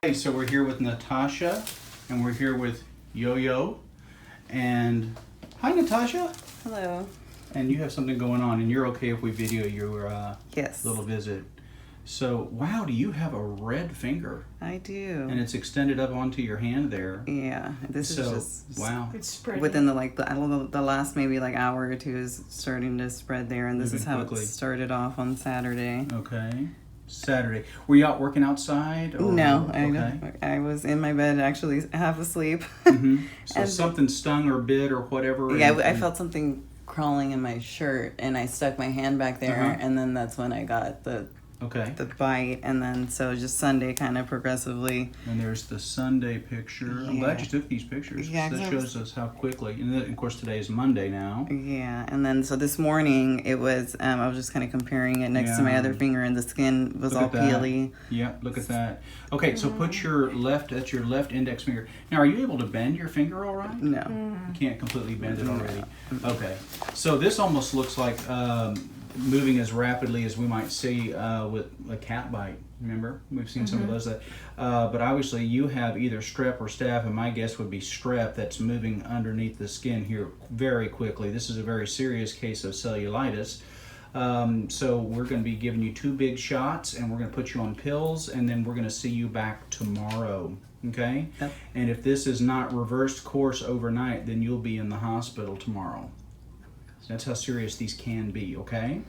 Hey, so we're here with Natasha, and we're here with Yo-Yo, and hi Natasha. Hello. And you have something going on, and you're okay if we video your Yes. little visit. So, wow, do you have a red finger? I do. And it's extended up onto your hand there. Yeah, this is just wow. It's spreading. within the last maybe hour or two is starting to spread there, and this Moving is how quickly. it started off on Saturday. Okay. Saturday. Were you out working outside? Or, No, okay. I was in my bed actually half asleep. Mm-hmm. So And- something stung or bit or whatever. Yeah, I felt something crawling in my shirt, and I stuck my hand back there, Uh-huh. and then that's when I got the bite, and then so just Sunday kind of progressively. And there's the Sunday picture. I'm glad Yeah. you took these pictures. Yeah, That 'cause I shows us how quickly. And then, of course, today is Monday now. Yeah, and then so this morning it was I was just kind of comparing it next to my Yeah. other finger, and the skin was Look all at that. peely. Yeah, look at that. Okay, so put your left index finger. Now, are you able to bend your finger all right? No. You can't completely bend it already. Okay, so this almost looks like moving as rapidly as we might see with a cat bite. Remember, we've seen some of those. But obviously, you have either strep or staph, and my guess would be strep that's moving underneath the skin here very quickly. This is a very serious case of cellulitis. So we're going to be giving you 2 big shots, and we're going to put you on pills, and then we're going to see you back tomorrow. Okay? Yep. And if this is not reversed course overnight, then you'll be in the hospital tomorrow. That's how serious these can be, okay?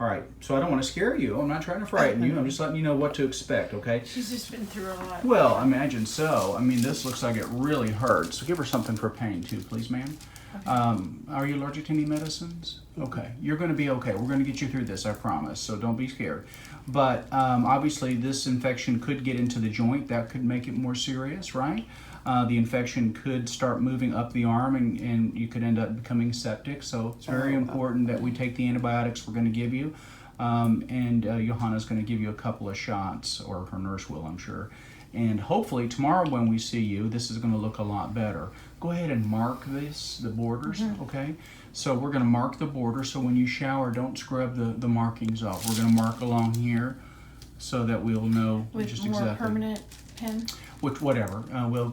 All right, so I don't want to scare you. I'm not trying to frighten you. I'm just letting you know what to expect, okay? She's just been through a lot. Well, I imagine so. I mean, this looks like it really hurts. So give her something for pain, too, please, ma'am. Are you allergic to any medicines? Okay, you're going to be okay. We're going to get you through this, I promise, so don't be scared. But obviously, this infection could get into the joint. That could make it more serious, right? The infection could start moving up the arm, and you could end up becoming septic. So it's very important that we take the antibiotics we're going to give you. And Johanna's going to give you a couple of shots, or her nurse will, I'm sure. And hopefully tomorrow when we see you, this is going to look a lot better. Go ahead and mark the borders, okay? So we're going to mark the border, so when you shower, don't scrub the markings off. We're going to mark along here so that we'll know With just more exactly. permanent pen. With whatever.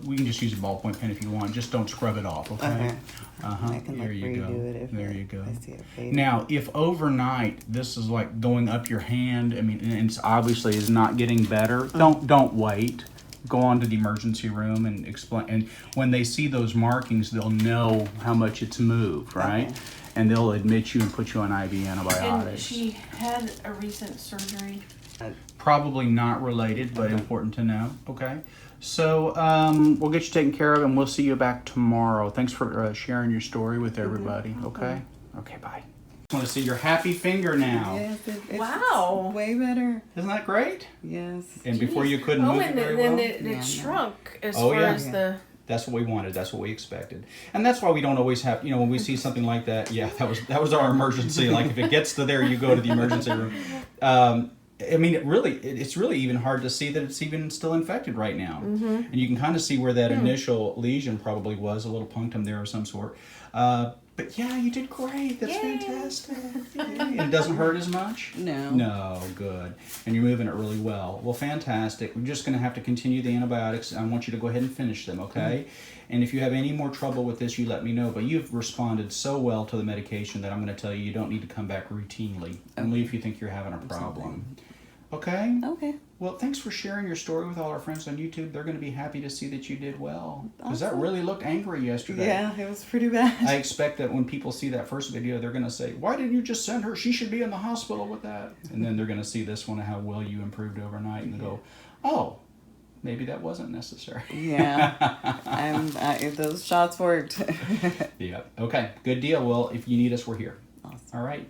We can just use a ballpoint pen if you want. Just don't scrub it off, okay? Okay. Uh-huh. I can There you go. redo it if There you go. I see it fading. Now, if overnight this is like going up your hand, I mean, and it's obviously is not getting better, don't wait. Go on to the emergency room and explain. And when they see those markings, they'll know how much it's moved, right? Okay. And they'll admit you and put you on IV antibiotics. And she had a recent surgery. Probably not related, but important to know. Okay. So we'll get you taken care of, and we'll see you back tomorrow. Thanks for sharing your story with everybody. Okay. Okay. Bye. I want to see your happy finger now. Yes, it's Wow. way better. Isn't that great? Yes. And before you couldn't move it and very then well. it Yeah, no. shrunk as Oh, far yeah. as the. That's what we wanted. That's what we expected, and that's why we don't always have. When we see something like that, yeah, that was our emergency. Like if it gets to there, you go to the emergency room. I mean, it's really even hard to see that it's even still infected right now, and you can kind of see where that initial lesion probably was, a little punctum there of some sort. But yeah, you did great. That's fantastic. Yay. It doesn't hurt as much? No. No, good. And you're moving it really well. Well, fantastic. We're just going to have to continue the antibiotics. I want you to go ahead and finish them, okay? And if you have any more trouble with this, you let me know. But you've responded so well to the medication that I'm going to tell you don't need to come back routinely, only if you think you're having a problem. Okay? Okay. Well, thanks for sharing your story with all our friends on YouTube. They're going to be happy to see that you did well. Because that really looked angry yesterday. Yeah, it was pretty bad. I expect that when people see that first video, they're going to say, why didn't you just send her? She should be in the hospital with that. And then they're going to see this one and how well you improved overnight and go, oh, maybe that wasn't necessary. Yeah. If those shots worked. Yeah. Okay. Good deal. Well, if you need us, we're here. Awesome. All right.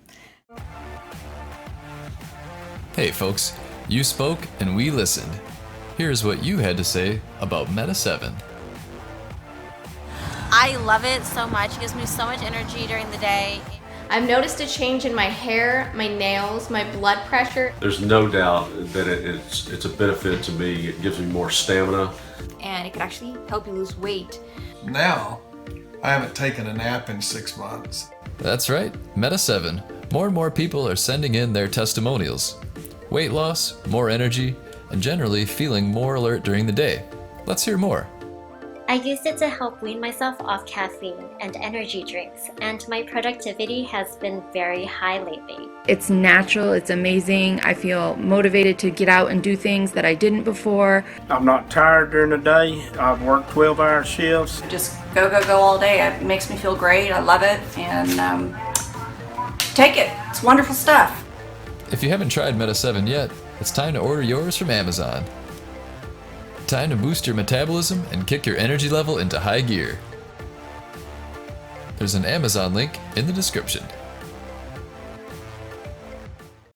Hey folks, you spoke and we listened. Here's what you had to say about Meta 7. I love it so much. It gives me so much energy during the day. I've noticed a change in my hair, my nails, my blood pressure. There's no doubt that it's a benefit to me. It gives me more stamina. And it could actually help you lose weight. Now, I haven't taken a nap in 6 months. That's right, Meta 7. More and more people are sending in their testimonials. weight loss, more energy, and generally feeling more alert during the day. Let's hear more. I used it to help wean myself off caffeine and energy drinks, and my productivity has been very high lately. It's natural, it's amazing. I feel motivated to get out and do things that I didn't before. I'm not tired during the day. I've worked 12-hour shifts. Just go all day. It makes me feel great. I love it, and take it. It's wonderful stuff. If you haven't tried Meta 7 yet, it's time to order yours from Amazon. Time to boost your metabolism and kick your energy level into high gear. There's an Amazon link in the description.